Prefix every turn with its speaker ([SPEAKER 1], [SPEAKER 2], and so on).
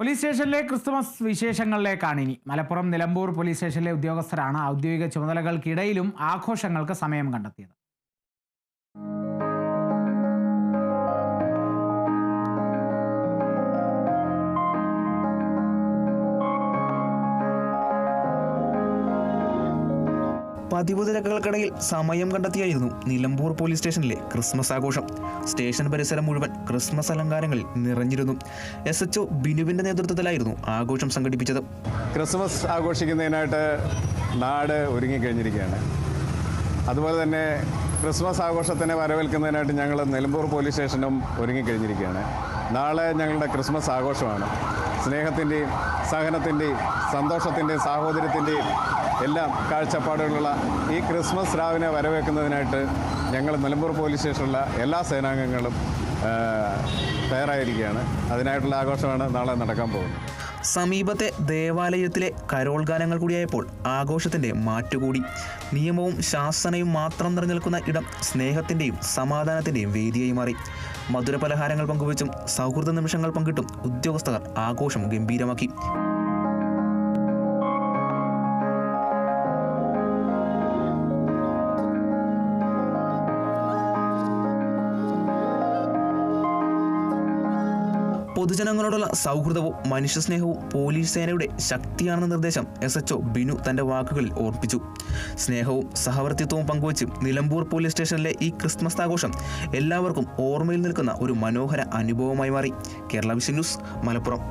[SPEAKER 1] Police സ്റ്റേഷനിലെ Christmas വിശേഷങ്ങളിലേക്കാണ് ഇനി. Malappuram Nilambur police സ്റ്റേഷനിലെ ഉദ്യോഗസ്ഥരാണ് ഔദ്യോഗിക ചുമതലകൾക്കിടയിലും ആഘോഷങ്ങൾക്ക് സമയം കണ്ടെത്തിയത്.
[SPEAKER 2] പതിവ് തിരക്കുകൾക്കിടയിൽ സമയം കണ്ടെത്തിയായിരുന്നു നിലമ്പൂർ പോലീസ് സ്റ്റേഷനിലെ ക്രിസ്മസ് ആഘോഷം. സ്റ്റേഷൻ പരിസരം മുഴുവൻ ക്രിസ്മസ് അലങ്കാരങ്ങളിൽ നിറഞ്ഞിരുന്നു. SHO ബിനുവിന്റെ നേതൃത്വത്തിലായിരുന്നു ആഘോഷം സംഘടിപ്പിച്ചത്.
[SPEAKER 3] ക്രിസ്മസ് ആഘോഷിക്കുന്നതിനായിട്ട് നാട് ഒരുങ്ങിക്കഴിഞ്ഞിരിക്കുകയാണ്. അതുപോലെ തന്നെ ക്രിസ്മസ് ആഘോഷത്തിനെ വരവേൽക്കുന്നതിനായിട്ട് ഞങ്ങൾ നിലമ്പൂർ പോലീസ് സ്റ്റേഷനും ഒരുങ്ങിക്കഴിഞ്ഞിരിക്കുകയാണ്. നാളെ ഞങ്ങളുടെ ക്രിസ്മസ് ആഘോഷമാണ്. സ്നേഹത്തിൻ്റെയും സഹനത്തിൻ്റെയും സന്തോഷത്തിൻ്റെയും സാഹോദര്യത്തിൻ്റെയും എല്ലാം കാഴ്ചപ്പാടുകളുള്ള ഈ ക്രിസ്മസ് രാവിനെ വരവേൽക്കുന്നതിനായിട്ട് ഞങ്ങൾ നിലമ്പൂർ പോലീസ് സ്റ്റേഷനിലുള്ള എല്ലാ സേനാംഗങ്ങളും തയ്യാറായിരിക്കുകയാണ്. അതിനായിട്ടുള്ള ആഘോഷമാണ് നാളെ നടക്കാൻ പോകുന്നത്.
[SPEAKER 2] സമീപത്തെ ദേവാലയത്തിലെ കരോൾ ഗാനങ്ങൾ കൂടിയായപ്പോൾ ആഘോഷത്തിൻ്റെ മാറ്റുകൂടി. നിയമവും ശാസനയും മാത്രം നിറഞ്ഞിൽക്കുന്ന ഇടം സ്നേഹത്തിൻ്റെയും സമാധാനത്തിൻ്റെയും വേദിയായി മാറി. മധുരപലഹാരങ്ങൾ പങ്കുവച്ചും സൗഹൃദ നിമിഷങ്ങൾ പങ്കിട്ടും ഉദ്യോഗസ്ഥർ ആഘോഷം ഗംഭീരമാക്കി. പൊതുജനങ്ങളോടുള്ള സൗഹൃദവും മനുഷ്യസ്നേഹവും പോലീസ് സേനയുടെ ശക്തിയാണെന്ന നിർദ്ദേശം SHO ബിനു തൻ്റെ വാക്കുകളിൽ ഓർപ്പിച്ചു. സ്നേഹവും സഹവർത്തിത്വവും പങ്കുവച്ച് നിലമ്പൂർ പോലീസ് സ്റ്റേഷനിലെ ഈ ക്രിസ്മസ് ആഘോഷം എല്ലാവർക്കും ഓർമ്മയിൽ നിൽക്കുന്ന ഒരു മനോഹര അനുഭവമായി മാറി. Kerala vision news, Malappuram.